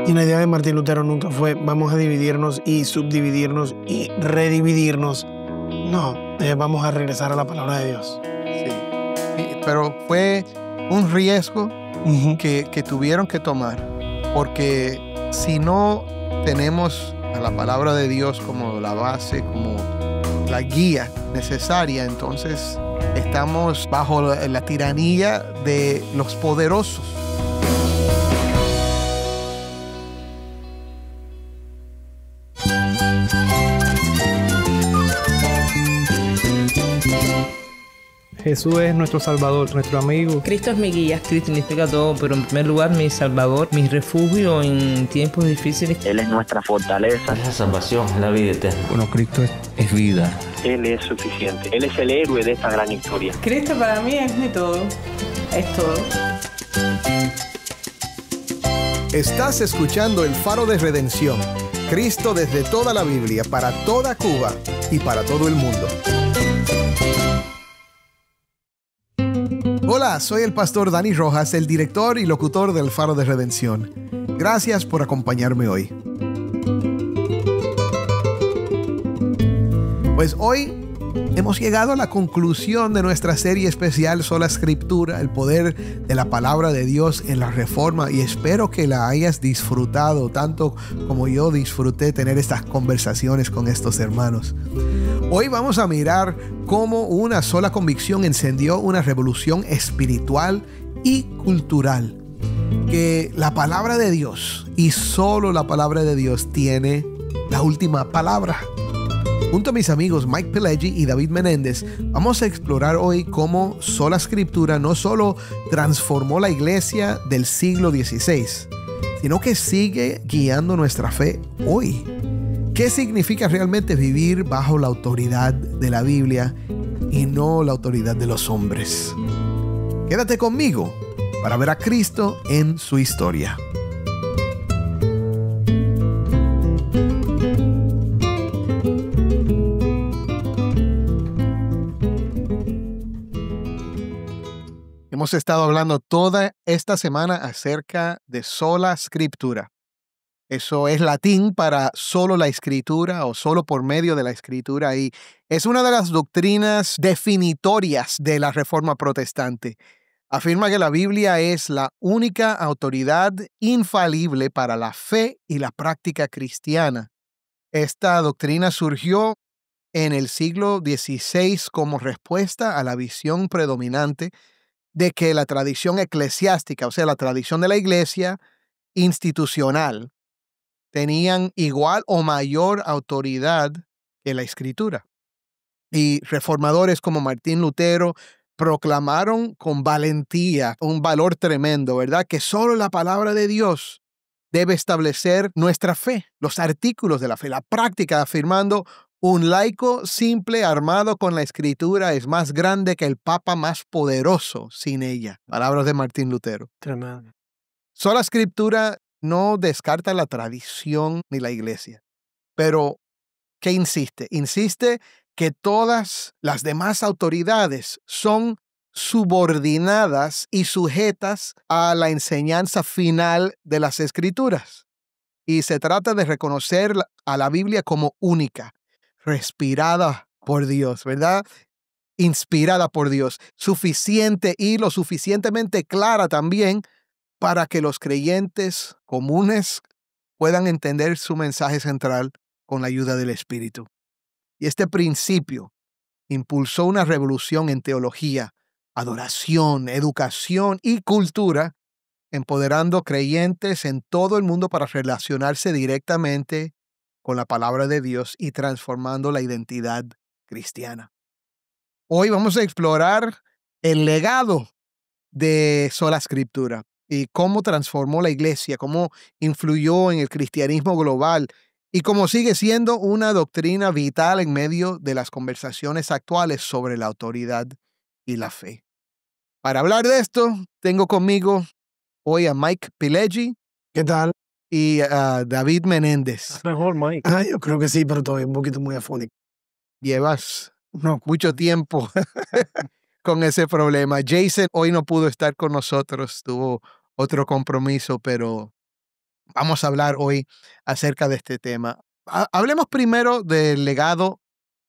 Y la idea de Martín Lutero nunca fue vamos a dividirnos y subdividirnos y redividirnos. No, vamos a regresar a la palabra de Dios. Sí, pero fue un riesgo que tuvieron que tomar, porque si no tenemos a la palabra de Dios como la base, como la guía necesaria, entonces estamos bajo la tiranía de los poderosos. Jesús es nuestro Salvador, nuestro amigo. Cristo es mi guía. Cristo significa todo, pero en primer lugar mi Salvador, mi refugio en tiempos difíciles. Él es nuestra fortaleza. Es la salvación, es la vida eterna. Bueno, Cristo es vida. Él es suficiente. Él es el héroe de esta gran historia. Cristo para mí es mi todo. Es todo. Estás escuchando El Faro de Redención. Cristo desde toda la Biblia, para toda Cuba y para todo el mundo. Hola, soy el pastor Dani Rojas, el director y locutor del Faro de Redención. Gracias por acompañarme hoy. Pues hoy hemos llegado a la conclusión de nuestra serie especial Sola Escritura, el poder de la palabra de Dios en la Reforma, y espero que la hayas disfrutado tanto como yo disfruté tener estas conversaciones con estos hermanos. Hoy vamos a mirar cómo una sola convicción encendió una revolución espiritual y cultural. Que la palabra de Dios y solo la palabra de Dios tiene la última palabra. Junto a mis amigos Mike Pileggi y David Menéndez, vamos a explorar hoy cómo sola escritura no solo transformó la iglesia del siglo XVI, sino que sigue guiando nuestra fe hoy. ¿Qué significa realmente vivir bajo la autoridad de la Biblia y no la autoridad de los hombres? Quédate conmigo para ver a Cristo en su historia. Hemos estado hablando toda esta semana acerca de sola escritura. Eso es latín para solo la escritura o solo por medio de la escritura, y es una de las doctrinas definitorias de la Reforma Protestante. Afirma que la Biblia es la única autoridad infalible para la fe y la práctica cristiana. Esta doctrina surgió en el siglo XVI como respuesta a la visión predominante de que la tradición eclesiástica, o sea, la tradición de la iglesia institucional, tenían igual o mayor autoridad que la escritura. Y reformadores como Martín Lutero proclamaron con valentía un valor tremendo, ¿verdad? Que solo la palabra de Dios debe establecer nuestra fe, los artículos de la fe, la práctica, afirmando: un laico simple armado con la escritura es más grande que el papa más poderoso sin ella. Palabras de Martín Lutero. Tremendo. Sola escritura no descarta la tradición ni la iglesia, pero ¿qué insiste? Insiste que todas las demás autoridades son subordinadas y sujetas a la enseñanza final de las Escrituras. Y se trata de reconocer a la Biblia como única, respirada por Dios, ¿verdad? Inspirada por Dios, suficiente y lo suficientemente clara también para que los creyentes comunes puedan entender su mensaje central con la ayuda del Espíritu. Y este principio impulsó una revolución en teología, adoración, educación y cultura, empoderando creyentes en todo el mundo para relacionarse directamente con la palabra de Dios y transformando la identidad cristiana. Hoy vamos a explorar el legado de sola escritura y cómo transformó la iglesia, cómo influyó en el cristianismo global y cómo sigue siendo una doctrina vital en medio de las conversaciones actuales sobre la autoridad y la fe. Para hablar de esto, tengo conmigo hoy a Mike Pileggi. ¿Qué tal? Y a David Menéndez. Mejor, Mike. Yo creo que sí, pero todavía un poquito muy afónico. Llevas mucho tiempo con ese problema. Jason hoy no pudo estar con nosotros, tuvo otro compromiso, pero vamos a hablar hoy acerca de este tema. Hablemos primero del legado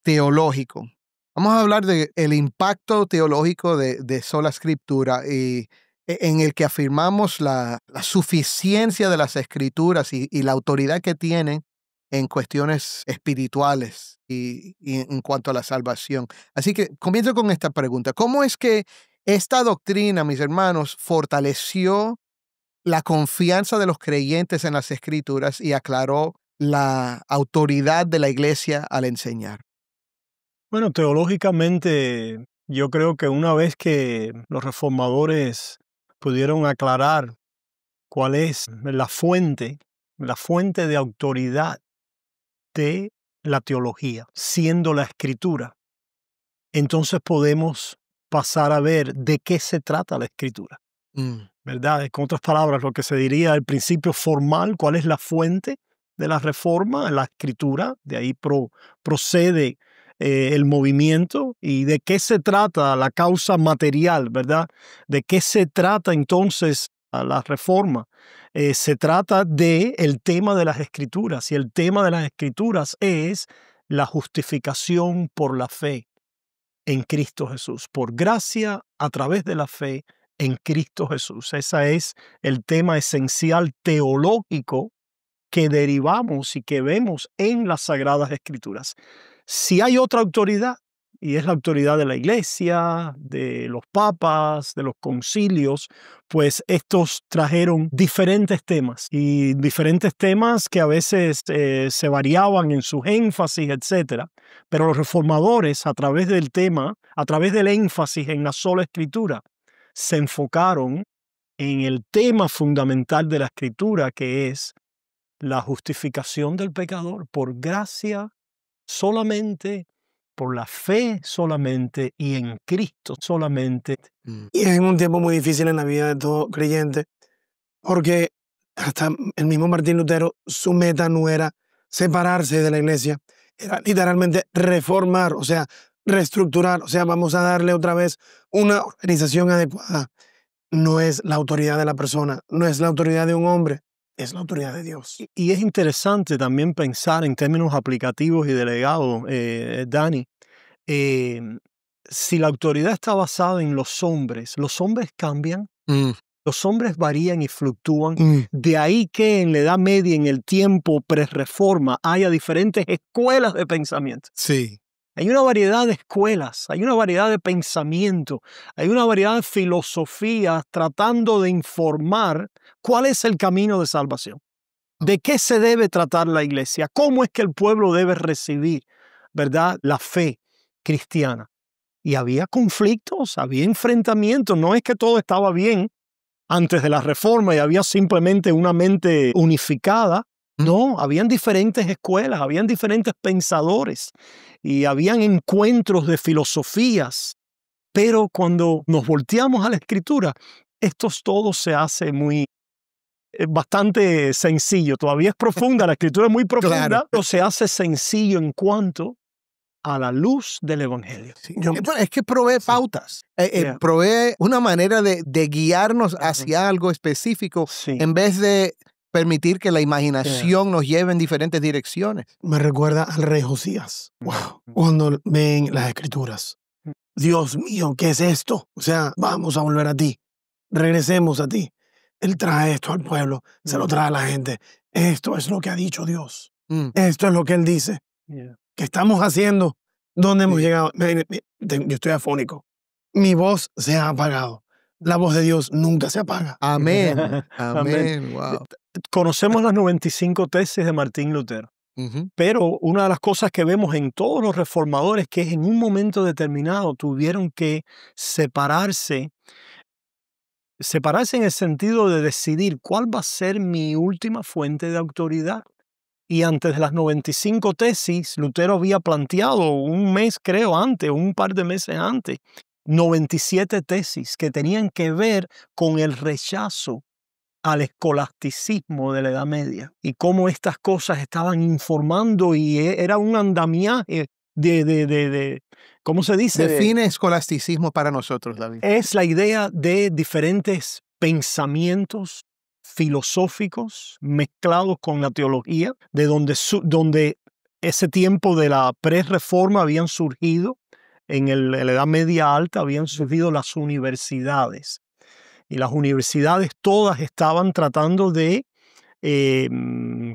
teológico. Vamos a hablar del impacto teológico de sola escritura y en el que afirmamos la suficiencia de las escrituras y la autoridad que tienen en cuestiones espirituales y en cuanto a la salvación. Así que comienzo con esta pregunta. ¿Cómo es que esta doctrina, mis hermanos, fortaleció la confianza de los creyentes en las escrituras y aclaró la autoridad de la iglesia al enseñar? Bueno, teológicamente, yo creo que una vez que los reformadores pudieron aclarar cuál es la fuente de autoridad de la teología, siendo la escritura, entonces podemos pasar a ver de qué se trata la escritura, ¿verdad? Con otras palabras, lo que se diría el principio formal, cuál es la fuente de la reforma, la escritura, de ahí procede el movimiento, y de qué se trata la causa material, ¿verdad? De qué se trata entonces la reforma. Se trata del tema de las escrituras, y el tema de las escrituras es la justificación por la fe en Cristo Jesús, por gracia a través de la fe en Cristo Jesús. Ese es el tema esencial teológico que derivamos y que vemos en las Sagradas Escrituras. Si hay otra autoridad, y es la autoridad de la iglesia, de los papas, de los concilios, pues estos trajeron diferentes temas, y diferentes temas que a veces se variaban en sus énfasis, etc. Pero los reformadores, a través del tema, a través del énfasis en la sola escritura, se enfocaron en el tema fundamental de la escritura, que es la justificación del pecador por gracia solamente, por la fe solamente y en Cristo solamente. Y es un tiempo muy difícil en la vida de todo creyente, porque hasta el mismo Martín Lutero, su meta no era separarse de la iglesia, era literalmente reformar, o sea, reestructurar, o sea, vamos a darle otra vez una organización adecuada. No es la autoridad de la persona, no es la autoridad de un hombre, es la autoridad de Dios. Y es interesante también pensar en términos aplicativos y de legado, Dani. Si la autoridad está basada en los hombres cambian, los hombres varían y fluctúan. De ahí que en la Edad Media, en el tiempo pre-reforma, haya diferentes escuelas de pensamiento. Sí. Hay una variedad de escuelas, hay una variedad de pensamiento, hay una variedad de filosofías tratando de informar cuál es el camino de salvación. ¿De qué se debe tratar la iglesia? ¿Cómo es que el pueblo debe recibir, verdad, la fe cristiana? Y había conflictos, había enfrentamientos. No es que todo estaba bien antes de la reforma y había simplemente una mente unificada. No, habían diferentes escuelas, habían diferentes pensadores y habían encuentros de filosofías. Pero cuando nos volteamos a la escritura, esto todo se hace bastante sencillo. Todavía es profunda, la escritura es muy profunda, claro, pero se hace sencillo en cuanto a la luz del evangelio. Sí. Es que provee pautas, provee una manera de guiarnos hacia algo específico, en vez de permitir que la imaginación nos lleve en diferentes direcciones. Me recuerda al rey Josías. Wow. Cuando ven las escrituras. Dios mío, ¿qué es esto? O sea, vamos a volver a ti. Regresemos a ti. Él trae esto al pueblo, se lo trae a la gente. Esto es lo que ha dicho Dios. Esto es lo que Él dice. ¿Qué estamos haciendo? ¿Dónde hemos llegado? Yo estoy afónico. Mi voz se ha apagado. La voz de Dios nunca se apaga. Amén. Amén. Wow. Conocemos las 95 tesis de Martín Lutero. Pero una de las cosas que vemos en todos los reformadores que es en un momento determinado tuvieron que separarse en el sentido de decidir cuál va a ser mi última fuente de autoridad. Y antes de las 95 tesis, Lutero había planteado un mes, creo, antes, un par de meses antes, 97 tesis que tenían que ver con el rechazo al escolasticismo de la Edad Media y cómo estas cosas estaban informando y era un andamiaje de ¿cómo se dice? Define escolasticismo para nosotros, David. Es la idea de diferentes pensamientos filosóficos mezclados con la teología, de donde ese tiempo de la pre-reforma habían surgido, en la Edad Media Alta habían surgido las universidades. Y las universidades todas estaban tratando de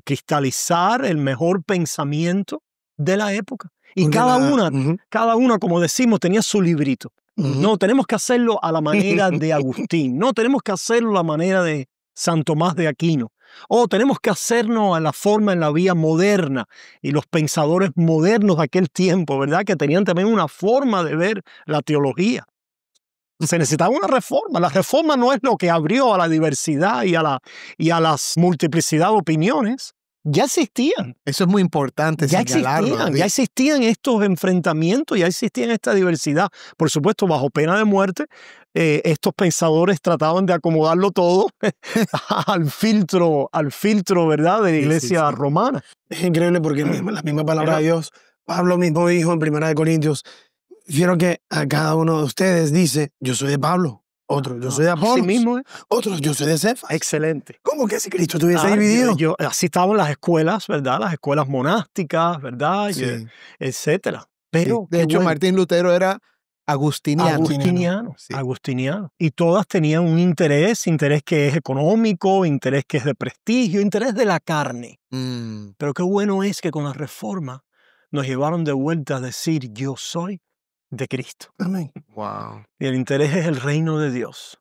cristalizar el mejor pensamiento de la época. Y cada una, como decimos, tenía su librito. No, tenemos que hacerlo a la manera de Agustín. No, tenemos que hacerlo a la manera de San Tomás de Aquino. O tenemos que hacernos a la forma en la vía moderna. Y los pensadores modernos de aquel tiempo, ¿verdad? Que tenían también una forma de ver la teología. Se necesitaba una reforma. La reforma no es lo que abrió a la diversidad y a las multiplicidad de opiniones. Ya existían. Eso es muy importante señalarlo. Ya existían estos enfrentamientos, ya existían esta diversidad. Por supuesto, bajo pena de muerte, estos pensadores trataban de acomodarlo todo al filtro, ¿verdad?, de la iglesia romana. Es increíble porque la misma palabra de Dios, Pablo mismo dijo en 1 Corintios, quiero que a cada uno de ustedes dice, yo soy de Pablo. Otros, yo soy de Apolos. Así mismo, ¿eh? Otros, yo soy de Cefas. Excelente. ¿Cómo que si Cristo estuviese dividido? Así estaban las escuelas, ¿verdad? Las escuelas monásticas, ¿verdad? Sí. Etcétera. Pero, de hecho, Martín Lutero era agustiniano. Agustiniano. Y todas tenían un interés que es económico, interés que es de prestigio, interés de la carne. Pero qué bueno es que con la Reforma nos llevaron de vuelta a decir, yo soy de Cristo. Amén. Wow. Y el interés es el reino de Dios.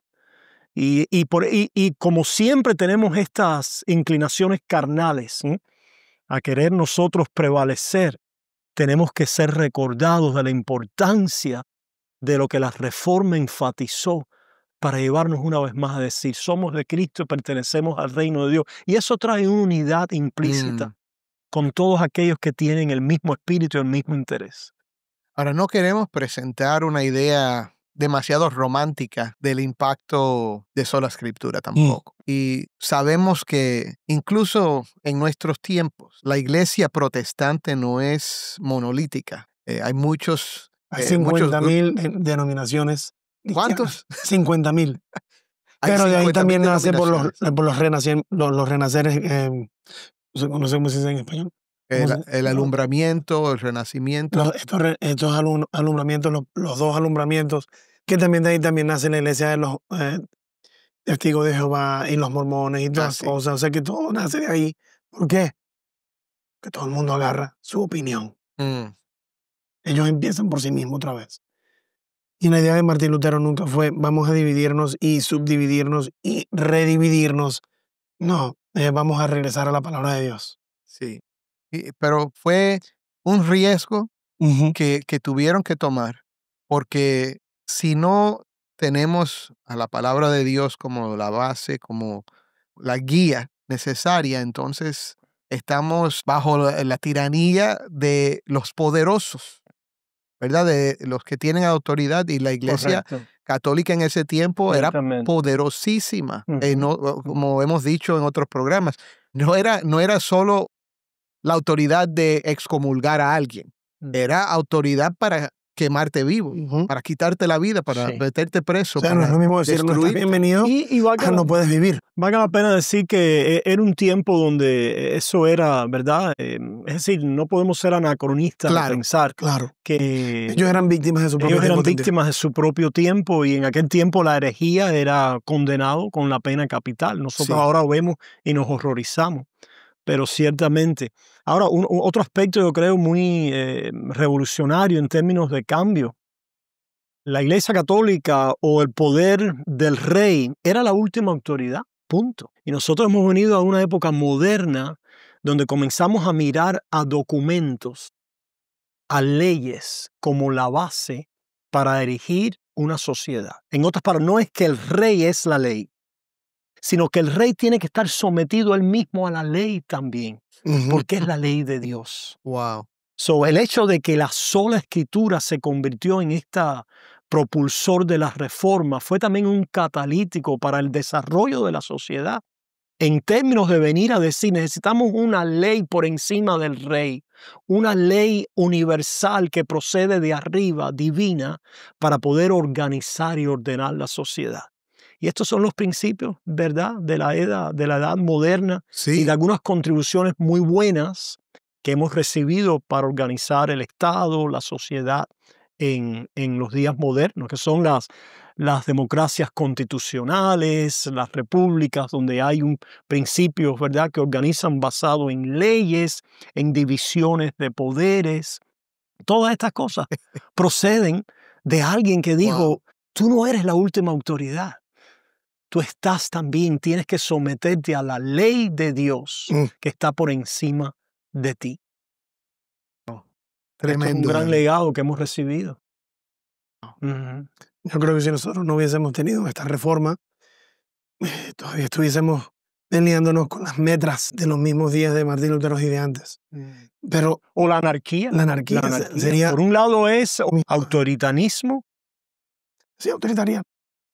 Y como siempre tenemos estas inclinaciones carnales, a querer nosotros prevalecer, tenemos que ser recordados de la importancia de lo que la Reforma enfatizó para llevarnos una vez más a decir, somos de Cristo y pertenecemos al reino de Dios. Y eso trae una unidad implícita con todos aquellos que tienen el mismo espíritu y el mismo interés. Ahora, no queremos presentar una idea demasiado romántica del impacto de sola escritura tampoco. Y sabemos que incluso en nuestros tiempos, la iglesia protestante no es monolítica. Hay muchos... Hay 50,000 denominaciones. ¿Cuántos? 50,000. Pero de ahí también nace por los renaceres, no sé cómo se dice en español. El alumbramiento, el renacimiento. Estos alumbramientos, los dos alumbramientos, que también de ahí también nace la iglesia de los testigos de Jehová y los mormones y todas las cosas. O sea que todo nace de ahí. ¿Por qué? Que todo el mundo agarra su opinión. Ellos empiezan por sí mismos otra vez. Y la idea de Martín Lutero nunca fue vamos a dividirnos y subdividirnos y redividirnos. No, vamos a regresar a la palabra de Dios. Sí. Pero fue un riesgo que tuvieron que tomar, porque si no tenemos a la palabra de Dios como la base, como la guía necesaria, entonces estamos bajo la tiranía de los poderosos, ¿verdad? De los que tienen autoridad, y la iglesia católica en ese tiempo era poderosísima. Como hemos dicho en otros programas, no era solo la autoridad de excomulgar a alguien. Era autoridad para quemarte vivo, para quitarte la vida, para meterte preso. O sea, no es lo mismo decir, no estás bienvenido, no puedes vivir. Valga la pena decir que era un tiempo donde eso era, ¿verdad? Es decir, no podemos ser anacronistas de pensar que ellos eran víctimas de su propio tiempo. Ellos eran víctimas de su propio tiempo, y en aquel tiempo la herejía era condenado con la pena capital. Nosotros ahora vemos y nos horrorizamos. Pero ciertamente. Ahora, otro aspecto yo creo muy revolucionario en términos de cambio. La Iglesia Católica, o el poder del rey, era la última autoridad, punto. Y nosotros hemos venido a una época moderna donde comenzamos a mirar a documentos, a leyes como la base para erigir una sociedad. En otras palabras, no es que el rey es la ley, sino que el rey tiene que estar sometido él mismo a la ley también, porque es la ley de Dios. Wow. So, el hecho de que la sola escritura se convirtió en esta propulsor de la reforma fue también un catalítico para el desarrollo de la sociedad, en términos de venir a decir, necesitamos una ley por encima del rey, una ley universal que procede de arriba, divina, para poder organizar y ordenar la sociedad. Y estos son los principios, ¿verdad?, de la edad moderna Sí. y de algunas contribuciones muy buenas que hemos recibido para organizar el Estado, la sociedad en los días modernos, que son las democracias constitucionales, las repúblicas donde hay principios, ¿verdad?, que organizan basado en leyes, en divisiones de poderes. Todas estas cosas proceden de alguien que dijo, Wow. tú no eres la última autoridad. Tú estás también, tienes que someterte a la ley de Dios que está por encima de ti. Esto es un Tremendo. gran legado que hemos recibido. Ujú. Yo creo que si nosotros no hubiésemos tenido esta reforma, todavía estuviésemos peleándonos con las metras de los mismos días de Martín Lutero y de antes. Pero O la anarquía. la anarquía, sería Por un lado es autoritarismo, sí, autoritaria.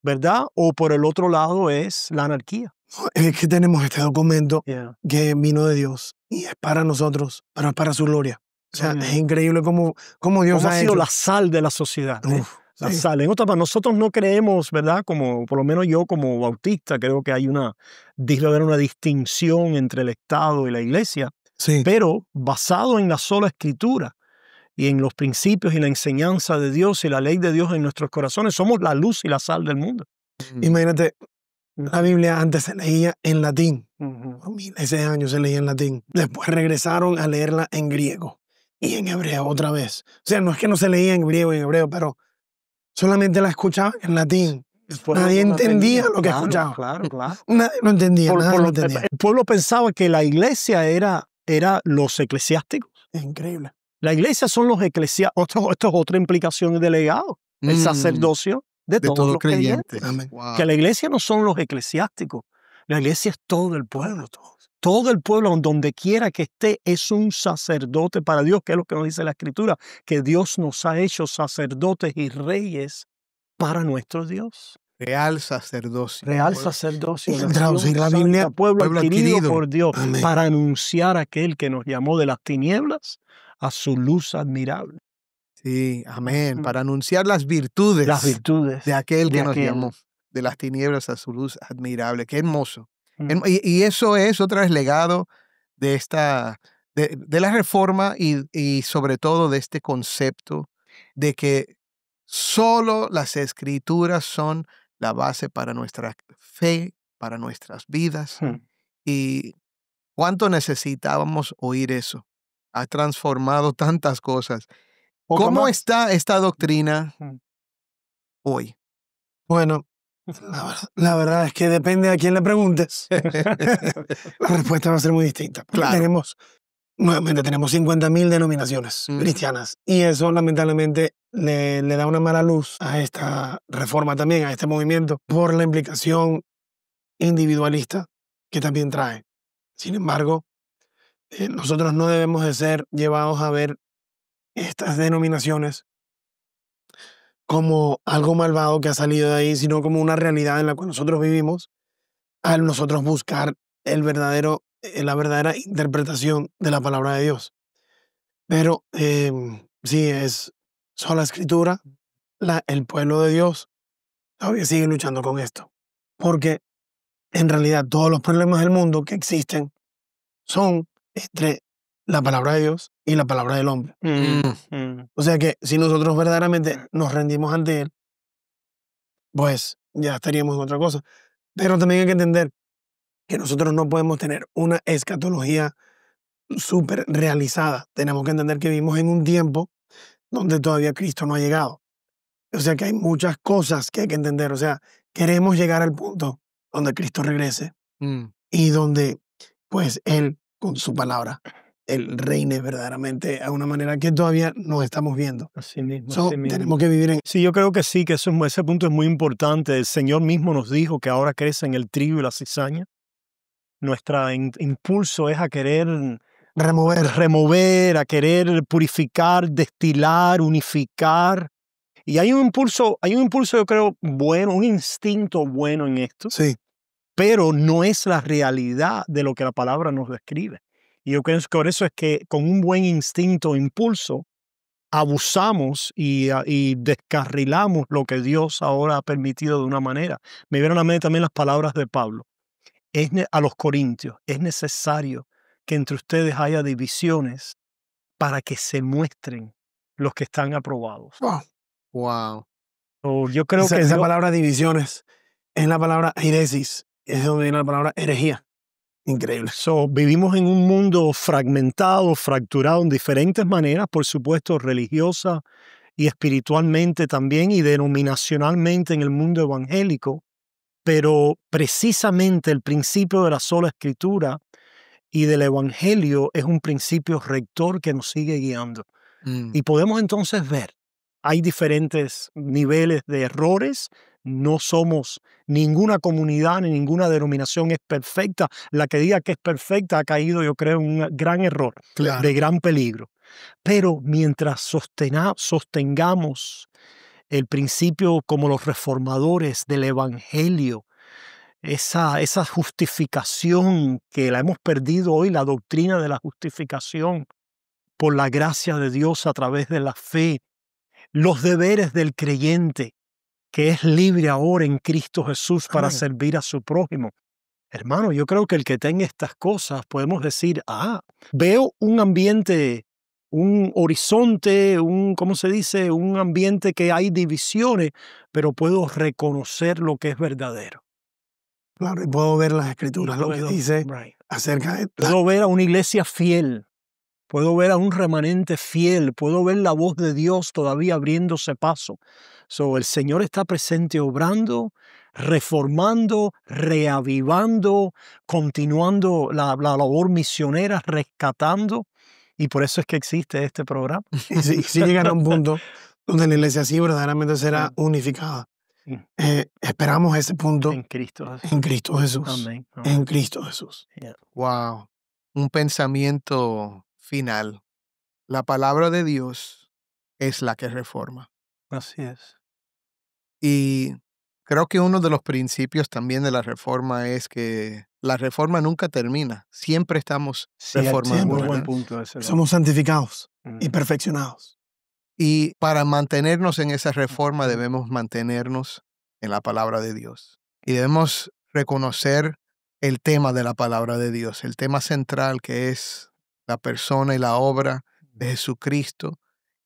¿verdad? O por el otro lado es la anarquía. Es que tenemos este documento Yeah. que vino de Dios y es para nosotros, pero es para su gloria. O sea, es increíble cómo Dios ¿Cómo ha sido hecho. la sal de la sociedad? Uf, La sí. sal. En otras palabras, nosotros no creemos, ¿verdad? Como, por lo menos yo como bautista, creo que debe haber una distinción entre el Estado y la Iglesia, Sí. pero basado en la sola Escritura y en los principios y la enseñanza de Dios y la ley de Dios en nuestros corazones, somos la luz y la sal del mundo. Imagínate, la Biblia antes se leía en latín. Ujú. Por miles de años se leía en latín. Después regresaron a leerla en griego y en hebreo otra vez. O sea, no es que no se leía en griego y en hebreo, pero solamente la escuchaban en latín. Nadie entendía lo que escuchaba. Claro. Nadie lo entendía, nadie lo El entendía. pueblo pensaba que la iglesia era los eclesiásticos. Es increíble. La iglesia son los eclesiásticos. Esto es otra implicación de legado. El sacerdocio de De todos todo los creyentes. creyente. Amén. Wow. Que la iglesia no son los eclesiásticos. La iglesia es todo el pueblo. Todo el pueblo, donde quiera que esté, es un sacerdote para Dios, que es lo que nos dice la Escritura, que Dios nos ha hecho sacerdotes y reyes para nuestro Dios. Real sacerdocio. Real Pueblo- sacerdocio. Y nación traducir la santa, Biblia, pueblo pueblo adquirido adquirido. por Dios, Amén. para anunciar a aquel que nos llamó de las tinieblas a su luz admirable. Sí, amén. Para anunciar las virtudes, Las virtudes de aquel que de nos aquel. llamó de las tinieblas a su luz admirable. Qué hermoso. Mm. Y eso es otra vez legado de de la reforma y sobre todo de este concepto de que solo las escrituras son la base para nuestra fe, para nuestras vidas. Mm. Y cuánto necesitábamos oír eso. Ha transformado tantas cosas. Otra ¿Cómo más. está esta doctrina Mm. hoy? Bueno, la verdad es que depende a quién le preguntes. La respuesta va a ser muy distinta. Porque Claro. nuevamente tenemos 50.000 denominaciones cristianas. Y eso lamentablemente le da una mala luz a esta reforma también, a este movimiento, por la implicación individualista que también trae. Sin embargo, nosotros no debemos de ser llevados a ver estas denominaciones como algo malvado que ha salido de ahí, sino como una realidad en la cual nosotros vivimos al nosotros buscar la verdadera interpretación de la palabra de Dios. Pero sí, es sola escritura, el pueblo de Dios todavía sigue luchando con esto. Porque en realidad todos los problemas del mundo que existen son entre la palabra de Dios y la palabra del hombre. O sea que si nosotros verdaderamente nos rendimos ante Él, pues ya estaríamos en otra cosa. Pero también hay que entender que nosotros no podemos tener una escatología súper realizada. Tenemos que entender que vivimos en un tiempo donde todavía Cristo no ha llegado. O sea que hay muchas cosas que hay que entender. O sea, queremos llegar al punto donde Cristo regrese y donde pues Él, con su palabra, Él reine verdaderamente a una manera que todavía no estamos viendo. Así mismo, So, así mismo. tenemos que vivir en... Sí, yo creo que sí, que ese punto es muy importante. El Señor mismo nos dijo que ahora crecen el trigo y la cizaña. Nuestro impulso es a querer remover, a querer purificar, destilar, unificar. Y hay un impulso yo creo, bueno, un instinto bueno en esto, Sí, pero no es la realidad de lo que la palabra nos describe. Y yo creo que por eso es que con un buen instinto o impulso abusamos y descarrilamos lo que Dios ahora ha permitido de una manera. Me vieron a mí también las palabras de Pablo. A los Corintios, es necesario que entre ustedes haya divisiones para que se muestren los que están aprobados. Wow. Yo creo esa palabra divisiones es la palabra heresis, es donde viene la palabra herejía. Increíble. Vivimos en un mundo fragmentado, fracturado en diferentes maneras, por supuesto, religiosa y espiritualmente también, y denominacionalmente en el mundo evangélico. Pero precisamente el principio de la sola escritura y del evangelio es un principio rector que nos sigue guiando. Y podemos entonces ver, hay diferentes niveles de errores. No somos ninguna comunidad ni ninguna denominación es perfecta. La que diga que es perfecta ha caído, yo creo, en un gran error, de gran peligro. Pero mientras sostengamos el principio como los reformadores del evangelio, esa justificación que la hemos perdido hoy, la doctrina de la justificación por la gracia de Dios a través de la fe, los deberes del creyente, que es libre ahora en Cristo Jesús para servir a su prójimo. Hermano, yo creo que el que tenga estas cosas podemos decir, veo un ambiente, un horizonte, ¿cómo se dice? Un ambiente que hay divisiones, pero puedo reconocer lo que es verdadero. Claro, y puedo ver las escrituras, lo que dice acerca de... Puedo ver a una iglesia fiel, puedo ver a un remanente fiel, puedo ver la voz de Dios todavía abriéndose paso. El Señor está presente obrando, reformando, reavivando, continuando la labor misionera, rescatando. Y por eso es que existe este programa. Y si llegará a un punto donde la iglesia sí verdaderamente será unificada. Esperamos ese punto en Cristo Jesús. En Cristo Jesús. Amén. En Cristo Jesús. Wow. Un pensamiento final. La palabra de Dios es la que reforma. Así es. Y creo que uno de los principios también de la reforma es que la reforma nunca termina. Siempre estamos reformando. Muy buen punto ese. Somos santificados y perfeccionados. Y para mantenernos en esa reforma debemos mantenernos en la palabra de Dios. Y debemos reconocer el tema de la palabra de Dios, el tema central que es la persona y la obra de Jesucristo.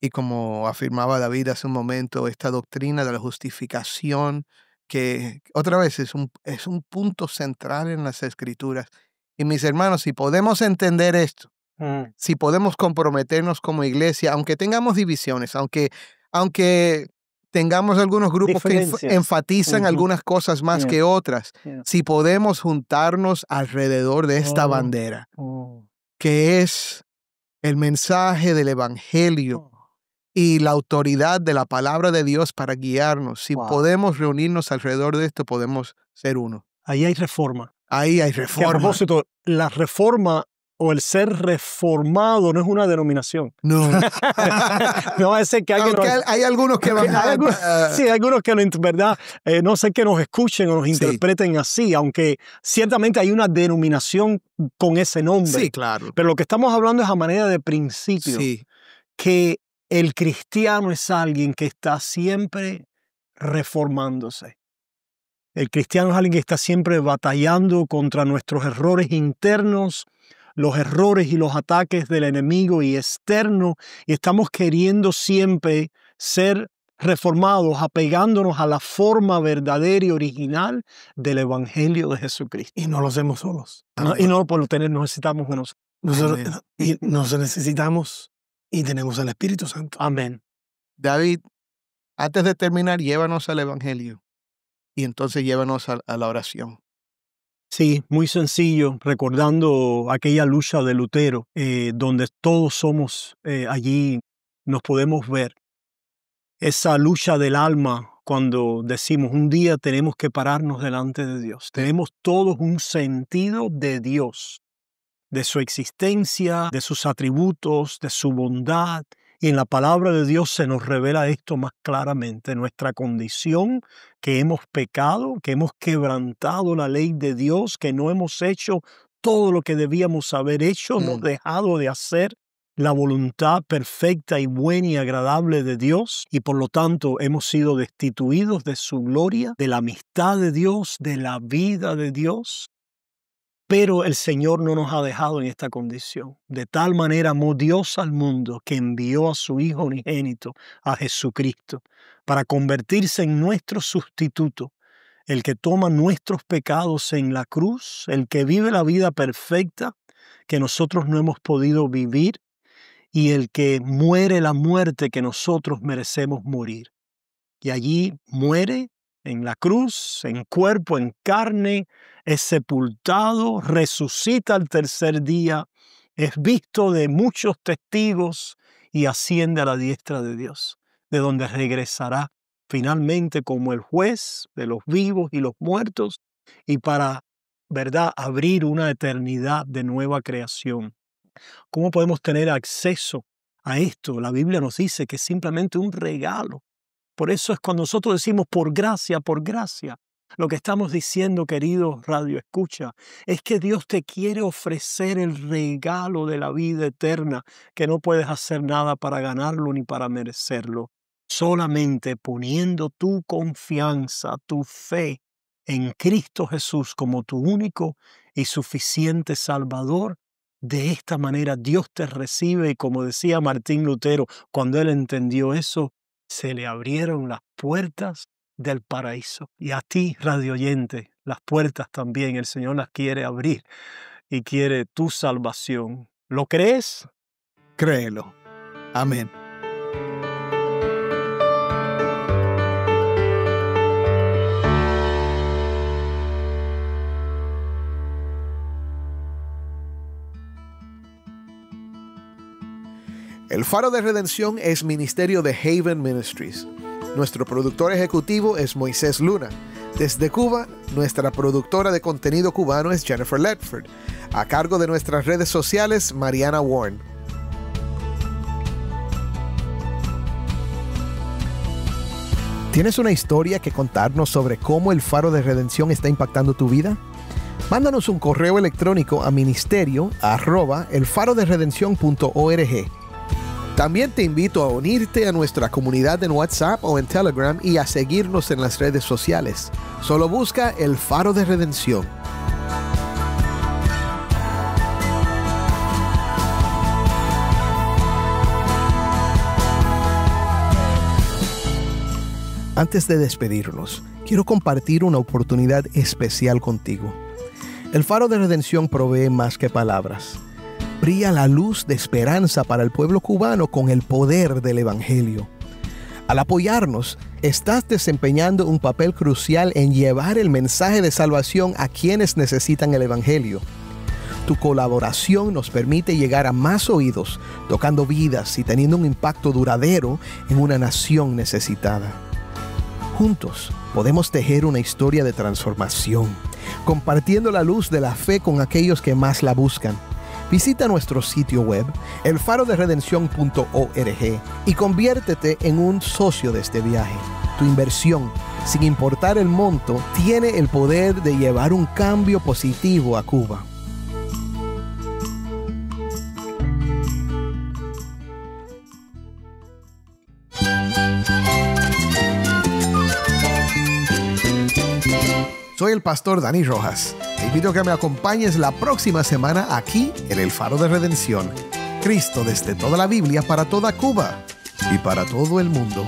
Y como afirmaba David hace un momento, esta doctrina de la justificación, que otra vez es un punto central en las Escrituras. Y mis hermanos, si podemos entender esto, si podemos comprometernos como iglesia, aunque tengamos divisiones, aunque tengamos algunos grupos que enfatizan algunas cosas más que otras, si podemos juntarnos alrededor de esta bandera, que es el mensaje del Evangelio y la autoridad de la palabra de Dios para guiarnos, si podemos reunirnos alrededor de esto, podemos ser uno. Ahí hay reforma. Ahí hay reforma. Que a propósito, la reforma o el ser reformado no es una denominación. No. No va a ser que hay algunos que van sí, hay algunos que, ¿verdad? No sé que nos escuchen o nos interpreten así, aunque ciertamente hay una denominación con ese nombre. Sí, claro. Pero lo que estamos hablando es a manera de principio. Sí. Que el cristiano es alguien que está siempre reformándose. El cristiano es alguien que está siempre batallando contra nuestros errores internos, los errores y los ataques del enemigo y externo, y estamos queriendo siempre ser reformados, apegándonos a la forma verdadera y original del Evangelio de Jesucristo. Y no lo hacemos solos. Y no por lo tener necesitamos unos. Y nos necesitamos y tenemos el Espíritu Santo. Amén. David, antes de terminar, llévanos al Evangelio y entonces llévanos a la oración. Sí, muy sencillo, recordando aquella lucha de Lutero, donde todos somos allí, nos podemos ver. Esa lucha del alma, cuando decimos un día tenemos que pararnos delante de Dios. Tenemos todos un sentido de Dios, de su existencia, de sus atributos, de su bondad. Y en la palabra de Dios se nos revela esto más claramente, nuestra condición, que hemos pecado, que hemos quebrantado la ley de Dios, que no hemos hecho todo lo que debíamos haber hecho, hemos dejado de hacer la voluntad perfecta y buena y agradable de Dios, y por lo tanto hemos sido destituidos de su gloria, de la amistad de Dios, de la vida de Dios. Pero el Señor no nos ha dejado en esta condición. De tal manera amó Dios al mundo que envió a su Hijo unigénito, a Jesucristo, para convertirse en nuestro sustituto, el que toma nuestros pecados en la cruz, el que vive la vida perfecta que nosotros no hemos podido vivir, y el que muere la muerte que nosotros merecemos morir. Y allí muere en la cruz, en cuerpo, en carne, es sepultado, resucita al tercer día, es visto de muchos testigos y asciende a la diestra de Dios, de donde regresará finalmente como el juez de los vivos y los muertos, y para, ¿verdad?, abrir una eternidad de nueva creación. ¿Cómo podemos tener acceso a esto? La Biblia nos dice que es simplemente un regalo. Por eso es cuando nosotros decimos por gracia, lo que estamos diciendo, querido Radio Escucha, es que Dios te quiere ofrecer el regalo de la vida eterna, que no puedes hacer nada para ganarlo ni para merecerlo. Solamente poniendo tu confianza, tu fe en Cristo Jesús como tu único y suficiente Salvador. De esta manera Dios te recibe, y como decía Martín Lutero, cuando él entendió eso, se le abrieron las puertas del paraíso. Y a ti, radio oyente, las puertas también el Señor las quiere abrir y quiere tu salvación. ¿Lo crees? Créelo. Amén. El Faro de Redención es ministerio de Haven Ministries. Nuestro productor ejecutivo es Moisés Luna. Desde Cuba, nuestra productora de contenido cubano es Jennifer Ledford. A cargo de nuestras redes sociales, Mariana Warren. ¿Tienes una historia que contarnos sobre cómo el Faro de Redención está impactando tu vida? Mándanos un correo electrónico a ministerio@elfaroderedencion.org. También te invito a unirte a nuestra comunidad en WhatsApp o en Telegram y a seguirnos en las redes sociales. Solo busca El Faro de Redención. Antes de despedirnos, quiero compartir una oportunidad especial contigo. El Faro de Redención provee más que palabras. Brilla la luz de esperanza para el pueblo cubano con el poder del Evangelio. Al apoyarnos, estás desempeñando un papel crucial en llevar el mensaje de salvación a quienes necesitan el Evangelio. Tu colaboración nos permite llegar a más oídos, tocando vidas y teniendo un impacto duradero en una nación necesitada. Juntos podemos tejer una historia de transformación, compartiendo la luz de la fe con aquellos que más la buscan. Visita nuestro sitio web, elfaroderedencion.org, y conviértete en un socio de este viaje. Tu inversión, sin importar el monto, tiene el poder de llevar un cambio positivo a Cuba. Soy el pastor Dani Rojas. Te invito a que me acompañes la próxima semana aquí en El Faro de Redención. Cristo desde toda la Biblia para toda Cuba y para todo el mundo.